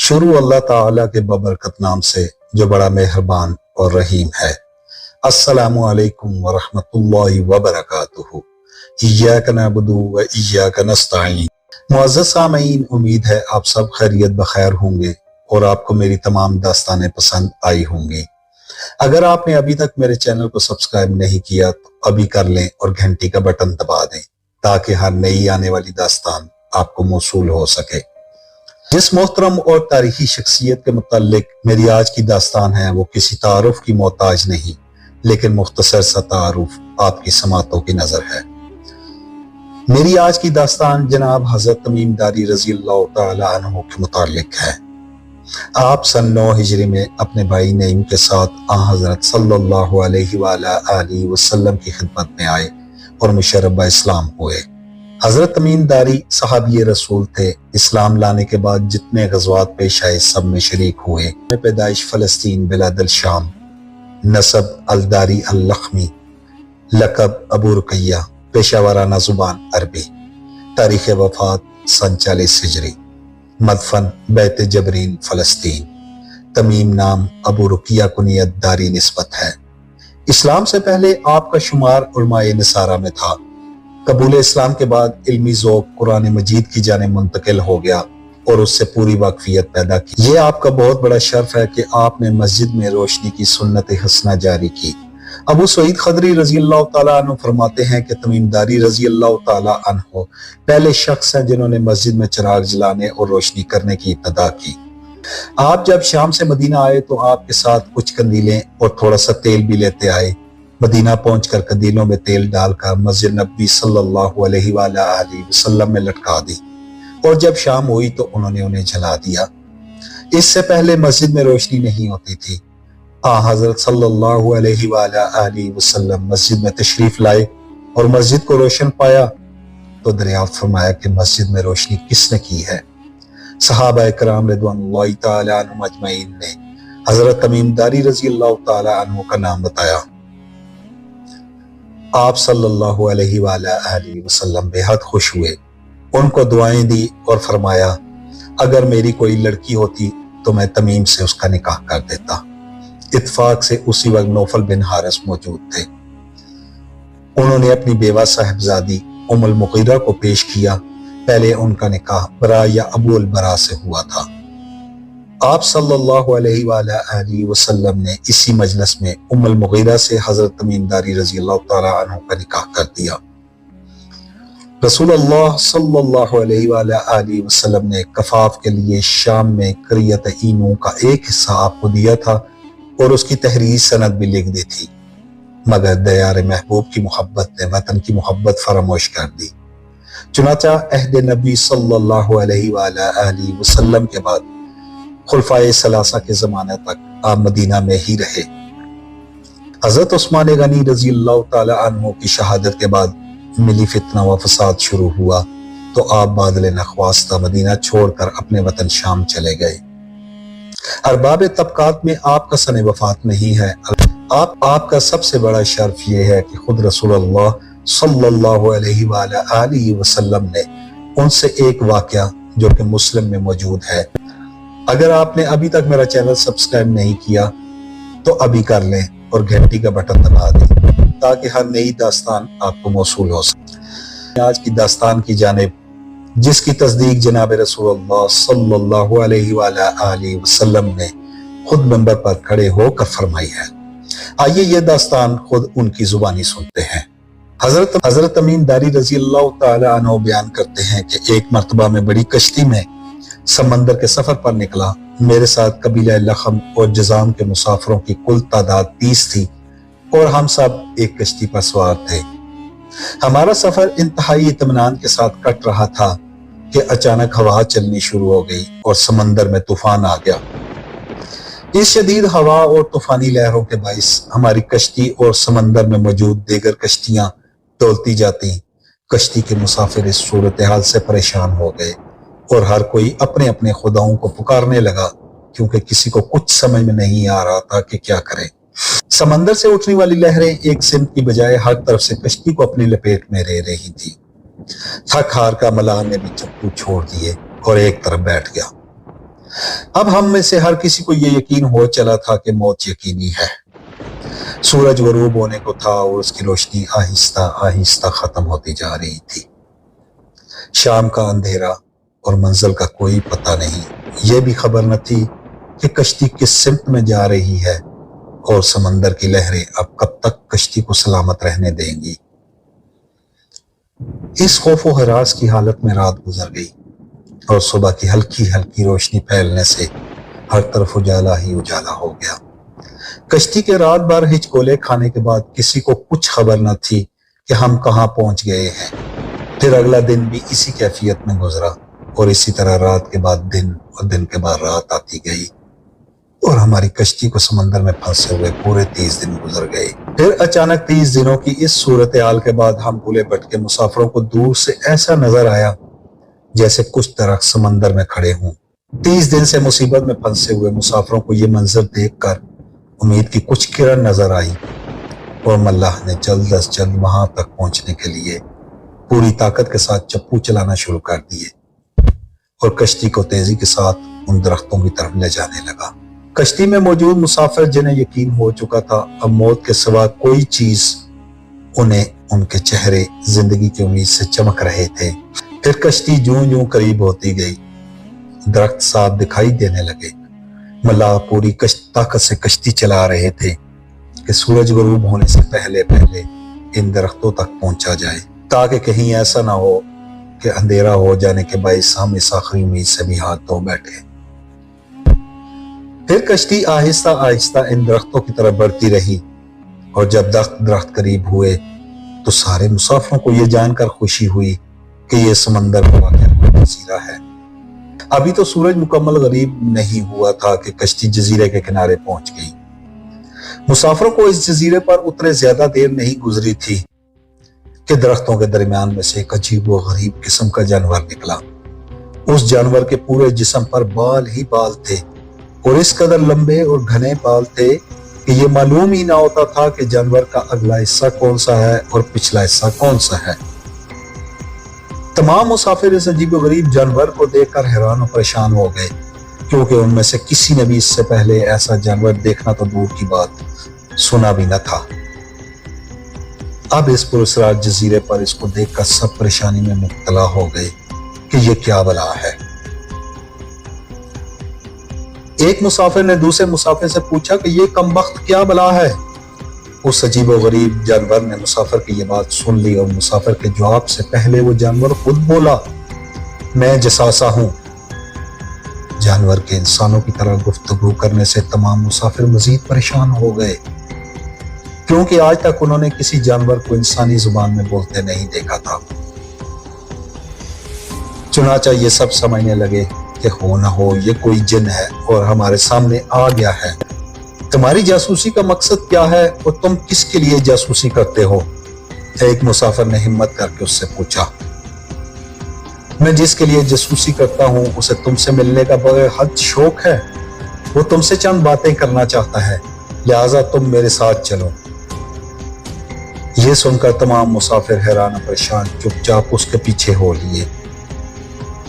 शुरू अल्लाह ताला के बबरकत नाम से जो बड़ा मेहरबान और रहीम है। अस्सलामु अलैकुम व रहमतुल्लाहि व बरकातुहू। इय्याका नअबुदु व इय्याका नस्तईन। मुअज़्ज़ज़ सामीन, उम्मीद है आप सब खैरियत बखैर होंगे और आपको मेरी तमाम दास्तानें पसंद आई होंगी। अगर आपने अभी तक मेरे चैनल को सब्सक्राइब नहीं किया तो अभी कर लें और घंटी का बटन दबा दें ताकि हर नई आने वाली दास्तान आपको मौसूल हो सके। जिस मोहतरम और तारीखी शख्सियत के मुताल्लिक मेरी आज की दास्तान है वो किसी तारुफ की मोहताज नहीं, लेकिन मुख्तसर सा तारुफ आपकी समातों की नजर है। मेरी आज की दास्तान जनाब हजरत तमीम दारी रज़ी अल्लाह तआला अन्हु के मुताल्लिक है। आप सन 9 हिजरी में अपने भाई नईम के साथ हजरत सल्लल्लाहु अलैहि वसल्लम की खिदमत में आए और मुशर्रफ इस्लाम हुए। हजरत तमीम दारी सहाबी रसूल थे। इस्लाम लाने के बाद जितने गज़वात पेश आए सब में शरीक हुए। पैदाइश फ़लस्तीन बिलादल शाम, नसब अलदारी अल-लख्मी, लक़ब अबू रुकैया, पेशावराना ज़ुबान अरबी, तारीख़ वफ़ात सन 40 हिजरी, मदफन बैत जबरीन फ़लस्तीन। तमीम नाम अबू रुकिया कुनियत दारी निस्बत है। इस्लाम से पहले आपका शुमार उलमाए नसारा में था। कबूल इस्लाम के बाद इल्मी ज़ौक़ कुरान मजीद की जाने मुंतकिल हो गया और उससे पूरी वाकफियत पैदा की। ये आपका बहुत बड़ा शर्फ है कि आपने मस्जिद में रोशनी की सुन्नत हसना जारी की। अबू सईद खदरी रज़ी अल्लाह तआला अन्हु फरमाते हैं कि तमीम दारी रज़ी अल्लाह तआला अन्हु पहले शख्स हैं जिन्होंने मस्जिद में चिराग जलाने और रोशनी करने की इब्तिदा की। आप जब शाम से मदीना आए तो आपके साथ कुछ कंदीलें और थोड़ा सा तेल भी लेते आए। मदीना पहुंचकर कंदीलों में तेल डालकर मस्जिद नबी सल्लल्लाहु अलैहि वसल्लम में लटका दी और जब शाम हुई तो उन्होंने उन्हें जला दिया। इससे पहले मस्जिद में रोशनी नहीं होती थी। हजरत सल्लल्लाहु अलैहि वसल्लम मस्जिद में तशरीफ लाए और मस्जिद को रोशन पाया तो दरियाफ्त फरमाया कि मस्जिद में रोशनी किसने की है। सहाबा इकराम रिज़वानुल्लाहि तआला अन्हुम अजमईन ने हजरत तमीम दारी रज़ी अल्लाह तआला अन्हु का नाम बताया। आप सल्लल्लाहु अलैहि वसल्लम बेहद खुश हुए, उनको दुआएं दी और फरमाया अगर मेरी कोई लड़की होती तो मैं तमीम से उसका निकाह कर देता। इत्फाक से उसी वक्त नौफल बिन हारिस मौजूद थे। उन्होंने अपनी बेवा साहिबजादी उम्मुल मुगीरा को पेश किया। पहले उनका निकाह बरा या अबू अल बरा से हुआ था। आप सल्लल्लाहु अलैहि वसल्लम ने इसी मजलिस में उम्मुल मुगीरा से हजरत तमीम दारी रज़ी अल्लाह तआला अन्हु का निकाह कर दिया। रसूलुल्लाह सल्लल्लाहु अलैहि वसल्लम ने कफाफ के लिए शाम में करियत ईनू का एक हिस्सा आपको दिया था और उसकी तहरीर सनद भी लिख दी थी, मगर दयार महबूब की मोहब्बत ने वतन की मोहब्बत फरामोश कर दी। चुनाचा अहद नबी सल्लल्लाहु अलैहि वसल्लम के बाद खुलफाए सलासा के ज़माने तक आप मदीना में ही रहे। हज़रत उस्मान गनी रज़ी अल्लाह तआला अन्हु की शहादत के बाद मिली फितना व फसाद शुरू हुआ तो आप बादल नखवास्ता मदीना छोड़कर अपने वतन शाम चले गए। अरबाब तबकात में आपका सने वफात नहीं है। आपका सबसे बड़ा शर्फ ये है कि खुद रसूलुल्लाह सल्लल्लाहु अलैहि वसल्लम ने उनसे एक वाक़या जो कि मुस्लिम में मौजूद है। अगर आपने अभी तक मेरा चैनल सब्सक्राइब नहीं किया तो अभी कर लें और घंटी का बटन दबा दें ताकि हर नई दास्तान आपको मौसूल हो सके। आज की दास्तान की जानिब जिसकी तस्दीक जनाब रसूलुल्लाह सल्लल्लाहु अलैहि वसल्लम ने खुद मंबर पर खड़े होकर फरमाई है। आइए ये दास्तान खुद उनकी जुबानी सुनते हैं। हजरत तमीम दारी रज़ी अल्लाह तआला अन्हु बयान करते हैं कि एक मर्तबा में बड़ी कश्ती में समंदर के सफर पर निकला। मेरे साथ कबीला लखम और जजाम के मुसाफिरों की कुल तादाद 30 थी और हम सब एक कश्ती पर सवार थे। हमारा सफर इंतहाई इत्मीनान के साथ कट रहा था कि अचानक हवा चलनी शुरू हो गई और समंदर में तूफान आ गया। इस शदीद हवा और तूफानी लहरों के बाइस हमारी कश्ती और समंदर में मौजूद दीगर कश्तियां डोलती जाती। कश्ती के मुसाफिर इस सूरत हाल से परेशान हो गए और हर कोई अपने अपने खुदाओं को पुकारने लगा क्योंकि किसी को कुछ समझ में नहीं आ रहा था कि क्या करें। समंदर से उठने वाली लहरें एक सिमत की बजाय हर तरफ से कश्ती को अपनी लपेट में ले रही थी। थक हार का मलाह ने भी चप्पू छोड़ दिए और एक तरफ बैठ गया। अब हम में से हर किसी को ये यकीन हो चला था कि मौत यकीनी है। सूरज गरूब होने को था और उसकी रोशनी आहिस्ता आहिस्ता खत्म होती जा रही थी। शाम का अंधेरा और मंजिल का कोई पता नहीं। यह भी खबर न थी कि कश्ती किस सिमत में जा रही है और समंदर की लहरें अब कब तक कश्ती को सलामत रहने देंगी। इस खौफ व हरास की हालत में रात गुजर गई और सुबह की हल्की हल्की रोशनी फैलने से हर तरफ उजाला ही उजाला हो गया। कश्ती के रात भर हिचकोले खाने के बाद किसी को कुछ खबर न थी कि हम कहाँ पहुंच गए हैं। फिर अगला दिन भी इसी कैफियत में गुजरा और इसी तरह रात के बाद दिन और दिन के बाद रात आती गई और हमारी कश्ती को समंदर में फंसे हुए पूरे 30 दिन गुजर गए। फिर अचानक 30 दिनों की इस सूरत हाल के बाद हम भूले भटके मुसाफिरों को दूर से ऐसा नजर आया जैसे कुछ दरख्त समंदर में खड़े हों। 30 दिन से मुसीबत में फंसे हुए मुसाफिरों को ये मंजर देखकर उम्मीद की कुछ किरण नजर आई और मल्लाह ने जल्द अज जल्द वहां तक पहुंचने के लिए पूरी ताकत के साथ चप्पू चलाना शुरू कर दिए और कश्ती को तेजी के साथ उन दरख्तों की तरफ ले जाने लगा। कश्ती में मौजूद मुसाफिर जिन्हें यकीन हो चुका था अब मौत के सिवा कोई चीज उन्हें उनके चेहरे जिंदगी की उम्मीद से चमक रहे थे। फिर कश्ती जूं जूं करीब होती गई, दरख्त साफ दिखाई देने लगे। मल्लाह पूरी ताकत से कश्ती चला रहे थे कि सूरज गरूब होने से पहले पहले इन दरख्तों तक पहुंचा जाए, ताकि कहीं ऐसा ना हो कि अंधेरा हो जाने के बायस हम इस आखिरी उम्मीद से भी हाथ धो बैठे। फिर कश्ती आहिस्ता आहिस्ता इन दरख्तों की तरफ बढ़ती रही और जब दरख्त करीब हुए तो सारे मुसाफिरों को यह जानकर खुशी हुई कि यह समंदर में वाक़ कोई जजीरा है। अभी तो सूरज मुकम्मल गरीब नहीं हुआ था कि कश्ती जजीरे के किनारे पहुंच गई। मुसाफिरों को इस जजीरे पर उतरे ज्यादा देर नहीं गुजरी थी कि दरख्तों के दरमियान में से एक अजीब व गरीब किस्म का जानवर निकला। उस जानवर के पूरे जिस्म पर बाल ही बाल थे और इस कदर लंबे और घने बाल थे कि ये मालूम ही ना होता था कि जानवर का अगला हिस्सा कौन सा है और पिछला हिस्सा कौन सा है। तमाम मुसाफिर इस अजीब गरीब जानवर को देखकर हैरान और परेशान हो गए, क्योंकि उनमें से किसी ने भी इससे पहले ऐसा जानवर देखना तो दूर की बात सुना भी न था। अब इस पुरस्कार जजीरे पर इसको देखकर सब परेशानी में मुब्तला हो गए कि ये क्या बला है। एक मुसाफिर ने दूसरे मुसाफिर से पूछा कि ये कमबख्त क्या बला है। उस अजीब व गरीब जानवर ने मुसाफिर की ये बात सुन ली और मुसाफिर के जवाब से पहले वो जानवर खुद बोला, मैं जसासा हूं। जानवर के इंसानों की तरह गुफ्तगू करने से तमाम मुसाफिर मजीद परेशान हो गए, क्योंकि आज तक उन्होंने किसी जानवर को इंसानी जुबान में बोलते नहीं देखा था। चुनाचा ये सब समझने लगे कि हो ना हो ये कोई जिन है और हमारे सामने आ गया है। तुम्हारी जासूसी का मकसद क्या है और तुम किसके लिए जासूसी करते हो? एक मुसाफिर ने हिम्मत करके उससे पूछा। मैं जिसके लिए जासूसी करता हूं उसे तुमसे मिलने का बगैर हद शौक है। वो तुमसे चंद बातें करना चाहता है, लिहाजा तुम मेरे साथ चलो। ये सुनकर तमाम मुसाफिर हैरान परेशान चुपचाप उसके पीछे हो लिए।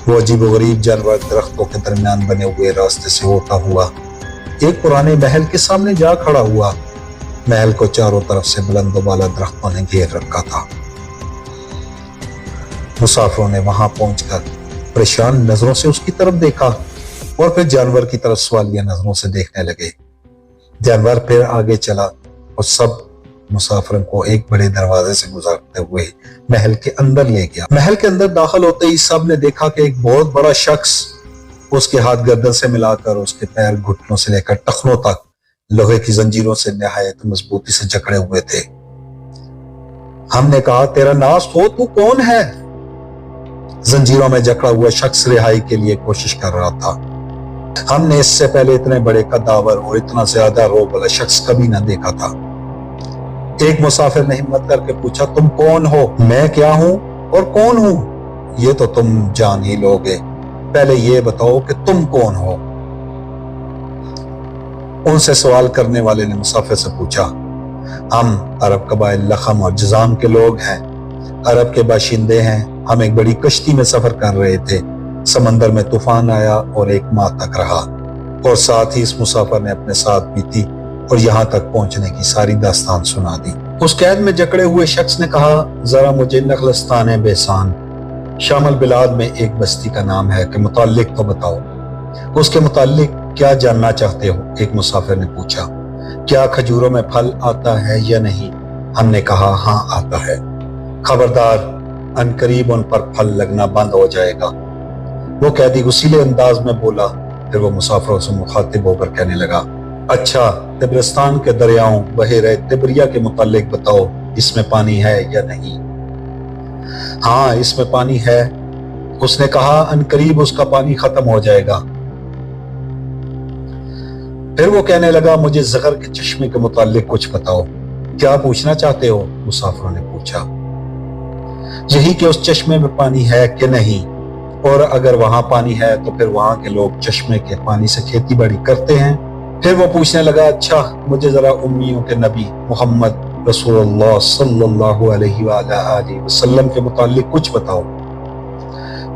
वो अजीब गरीब जानवर दरख्तों के दरमियान बने हुए रास्ते से होता हुआ एक पुराने महल के सामने जा खड़ा हुआ। महल को चारों तरफ से बुलंद वाला दरख्तों ने घेर रखा था। मुसाफिरों ने वहां पहुंचकर परेशान नजरों से उसकी तरफ देखा और फिर जानवर की तरफ सवालिया नजरों से देखने लगे। जानवर फिर आगे चला और सब मुसाफिरों को एक बड़े दरवाजे से गुजरते हुए महल के अंदर ले गया। महल के अंदर दाखिल होते ही सब ने देखा कि एक बहुत बड़ा शख्स उसके हाथ गर्दन से मिलाकर उसके पैर घुटनों से लेकर टखनों तक लोहे की जंजीरों से निहायत मजबूती से जकड़े हुए थे। हमने कहा, तेरा नाश हो, तू कौन है? जंजीरों में जकड़ा हुआ शख्स रिहाई के लिए कोशिश कर रहा था। हमने इससे पहले इतने बड़े कदावर और इतना ज्यादा रोग वाला शख्स कभी ना देखा था। एक मुसाफिर ने हिम्मत करके पूछा, तुम कौन हो? मैं क्या हूं और कौन हूं ये तो तुम जान ही लोगे, पहले ये बताओ कि तुम कौन हो। उनसे सवाल करने वाले ने मुसाफिर से पूछा, हम अरब कबाइल लखम और जजाम के लोग हैं, अरब के बाशिंदे हैं। हम एक बड़ी कश्ती में सफर कर रहे थे, समंदर में तूफान आया और एक माह तक रहा। اور ساتھ ہی اس مسافر نے اپنے ساتھ بھی تھی اور یہاں تک پہنچنے کی ساری داستان سنا دی۔ اس قید میں جکڑے ہوئے شخص نے کہا، ذرا مجھے نخلستان بیسان شام البلاد میں ایک بستی کا نام ہے کہ متعلق تو بتاؤ۔ اس کے متعلق کیا جاننا چاہتے ہو؟ ایک مسافر نے پوچھا۔ کیا کھجوروں میں پھل آتا ہے یا نہیں؟ ہم نے کہا ہاں آتا ہے۔ خبردار، ان قریب ان پر پھل لگنا بند ہو جائے گا، وہ قیدی غصیلے انداز میں بولا۔ پھر وہ مسافروں سے مخاطب ہو کر کہنے لگا، اچھا طبرستان کے دریاؤں بحیرہ تبریہ کے متعلق بتاؤ، اس میں پانی ہے یا نہیں؟ ہاں اس میں پانی ہے۔ اس نے کہا، ان قریب اس کا پانی ختم ہو جائے گا۔ پھر وہ کہنے لگا، مجھے زغر کے چشمے کے متعلق کچھ بتاؤ۔ کیا پوچھنا چاہتے ہو؟ مسافروں نے پوچھا۔ یہی کہ اس چشمے میں پانی ہے کہ نہیں، اور اگر وہاں پانی ہے تو پھر وہاں کے لوگ چشمے کے پانی سے کھیتی باڑی کرتے ہیں؟ پھر وہ پوچھنے لگا، اچھا مجھے ذرا امیوں کے نبی محمد رسول اللہ صلی اللہ علیہ وآلہ وسلم کے متعلق کچھ بتاؤ۔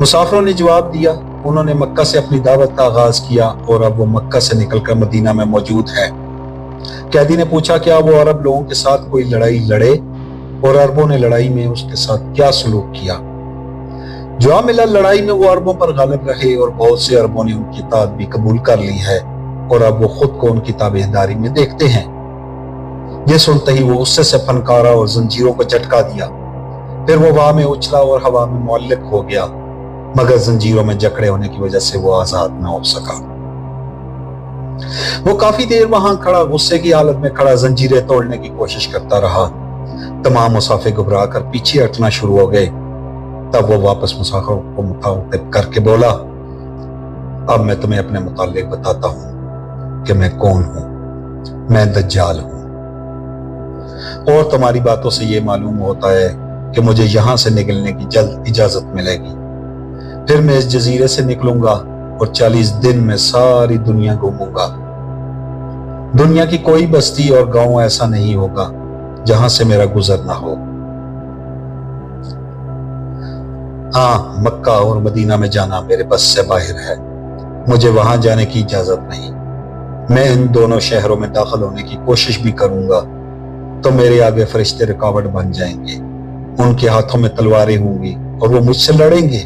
مسافروں نے جواب دیا، انہوں نے مکہ سے اپنی دعوت کا آغاز کیا اور اب وہ مکہ سے نکل کر مدینہ میں موجود ہے۔ قیدی نے پوچھا، کیا وہ عرب لوگوں کے ساتھ کوئی لڑائی لڑے اور عربوں نے لڑائی میں اس کے ساتھ کیا سلوک کیا؟ جواب ملا، لڑائی میں وہ عربوں پر غالب رہے اور بہت سے عربوں نے ان کی اطاعت بھی قبول کر لی ہے اور اب وہ خود کو ان کی تابعداری میں دیکھتے ہیں۔ یہ سنتے ہی وہ غصے سے پھنکارا اور زنجیروں کو جھٹکا دیا۔ پھر وہ ہوا میں اچھلا اور ہوا میں معلق ہو گیا، مگر زنجیروں میں جکڑے ہونے کی وجہ سے وہ آزاد نہ ہو سکا۔ وہ کافی دیر وہاں کھڑا غصے کی حالت میں کھڑا زنجیریں توڑنے کی کوشش کرتا رہا۔ تمام مسافر گھبرا کر پیچھے ہٹنا شروع ہو گئے۔ تب وہ واپس مسافروں کو مخاطب کر کے بولا، اب میں تمہیں اپنے متعلق بتاتا ہوں کہ میں کون ہوں۔ میں دجال ہوں، اور تمہاری باتوں سے یہ معلوم ہوتا ہے کہ مجھے یہاں سے نکلنے کی جلد اجازت ملے گی۔ پھر میں اس جزیرے سے نکلوں گا اور 40 دن میں ساری دنیا گھوموں گا۔ دنیا کی کوئی بستی اور گاؤں ایسا نہیں ہوگا جہاں سے میرا گزر نہ ہو۔ ہاں مکہ اور مدینہ میں جانا میرے بس سے باہر ہے، مجھے وہاں جانے کی اجازت نہیں۔ میں ان دونوں شہروں میں داخل ہونے کی کوشش بھی کروں گا تو میرے آگے فرشتے رکاوٹ بن جائیں گے، ان کے ہاتھوں میں تلواریں ہوں گی اور وہ مجھ سے لڑیں گے،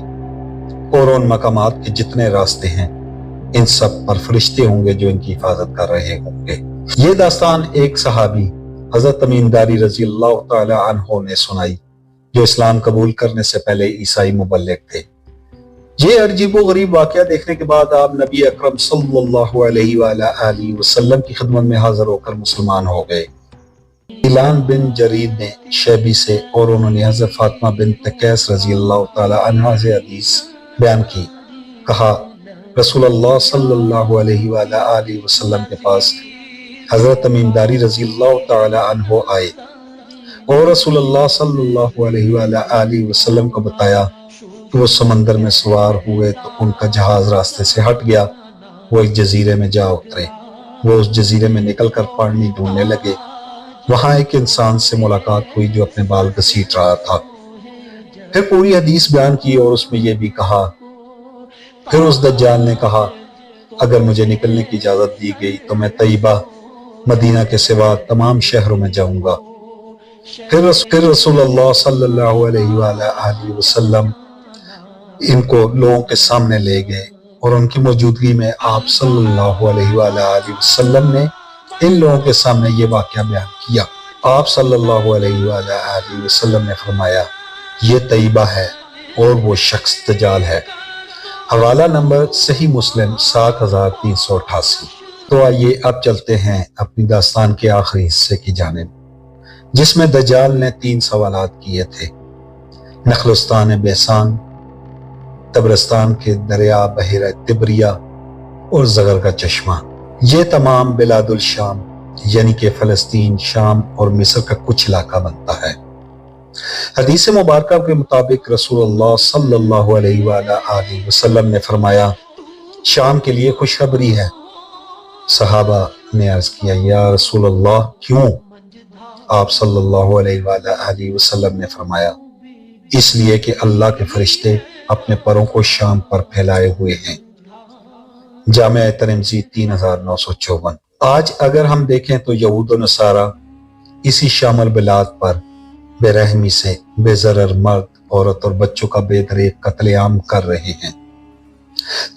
اور ان مقامات کے جتنے راستے ہیں ان سب پر فرشتے ہوں گے جو ان کی حفاظت کر رہے ہوں گے۔ یہ داستان ایک صحابی حضرت تمیم داری رضی اللہ تعالی عنہ نے سنائی، جو اسلام قبول کرنے سے پہلے عیسائی مبلغ تھے۔ یہ عجیب و غریب واقعہ دیکھنے کے بعد آپ نبی اکرم صلی اللہ علیہ وآلہ وسلم کی خدمت میں حاضر ہو کر مسلمان ہو گئے۔ اعلان بن جرید نے شیبی سے اور انہوں نے حضرت فاطمہ بنت قیس رضی اللہ تعالی عنہا سے حدیث بیان کی، کہا رسول اللہ صلی اللہ علیہ وآلہ وسلم کے پاس حضرت تمیم داری رضی اللہ تعالی عنہ آئے اور رسول اللہ صلی اللہ علیہ وآلہ وسلم کو بتایا کہ وہ سمندر میں سوار ہوئے تو ان کا جہاز راستے سے ہٹ گیا، وہ ایک جزیرے میں جا اترے۔ وہ اس جزیرے میں نکل کر پانی ڈھونڈنے لگے، وہاں ایک انسان سے ملاقات ہوئی جو اپنے بال گھسیٹ رہا تھا۔ پھر پوری حدیث بیان کی اور اس میں یہ بھی کہا، پھر اس دجال نے کہا، اگر مجھے نکلنے کی اجازت دی گئی تو میں طیبہ مدینہ کے سوا تمام شہروں میں جاؤں گا۔ پھر رسول اللہ صلی اللہ علیہ وآلہ وسلم ان کو لوگوں کے سامنے لے گئے اور ان کی موجودگی میں آپ صلی اللہ علیہ وآلہ وسلم نے ان لوگوں کے سامنے یہ واقعہ بیان کیا۔ آپ صلی اللہ علیہ وآلہ وسلم نے فرمایا، یہ طیبہ ہے اور وہ شخص دجال ہے۔ حوالہ نمبر صحیح مسلم 7388۔ تو آئیے اب چلتے ہیں اپنی داستان کے آخری حصے کی جانب، جس میں دجال نے 3 سوالات کیے تھے: نخلستان بیسان، طبرستان کے دریا بحیرہ تبریہ اور زغر کا چشمہ۔ یہ تمام بلاد الشام یعنی کہ فلسطین، شام اور مصر کا کچھ علاقہ بنتا ہے۔ حدیث مبارکہ کے مطابق رسول اللہ صلی اللہ علیہ وآلہ وسلم نے فرمایا، شام کے لیے خوشخبری ہے۔ صحابہ نے عرض کیا، یا رسول اللہ کیوں؟ آپ صلی اللہ علیہ وآلہ وسلم نے فرمایا، اس لیے کہ اللہ کے فرشتے اپنے پروں کو شام پر پھیلائے ہوئے ہیں۔ जामिया तिरमिज़ी 3954। आज अगर हम देखें तो यहूद और नसारा इसी शामिल बिलाद पर बेरहमी से बेज़रर मर्द, औरत और बच्चों का बेदरेक कत्लेआम कर रहे हैं।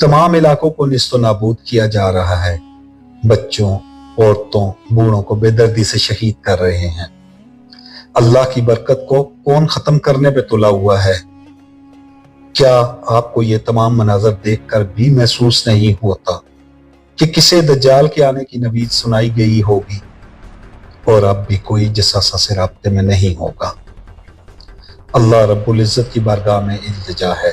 तमाम इलाकों को निस्तो नाबूद किया जा रहा है। बच्चों, औरतों, बूढ़ों को बेदर्दी से शहीद कर रहे हैं। अल्लाह की बरकत को कौन खत्म करने पे तुला हुआ है? क्या आपको ये तमाम मनाजर देखकर भी महसूस नहीं होता कि किसे दज्जाल के आने की नवीद सुनाई गई होगी और अब भी कोई जसासा से राब्ते में नहीं होगा? अल्लाह रब्बुल इज्जत की बारगाह में इल्तिजा है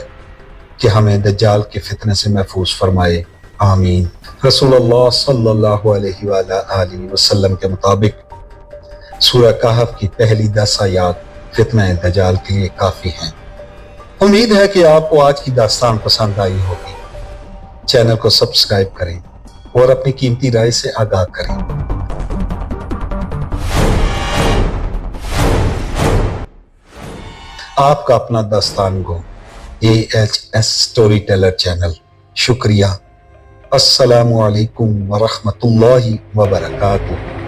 कि हमें दज्जाल के फितने से महफूज फरमाए, आमीन। रसूलुल्लाह सल्लल्लाहु अलैहि वालैहि वसल्लम के मुताबिक सूरह कहफ की पहली 10 आयात फितना दज्जाल के लिए काफी हैं। उम्मीद है कि आपको आज की दास्तान पसंद आई होगी। चैनल को सब्सक्राइब करें और अपनी कीमती राय से आगाह करें। आपका अपना दास्तान गो AHS स्टोरी टेलर चैनल। शुक्रिया। अस्सलामु अलैकुम व रहमतुल्लाहि व बरकातुहू।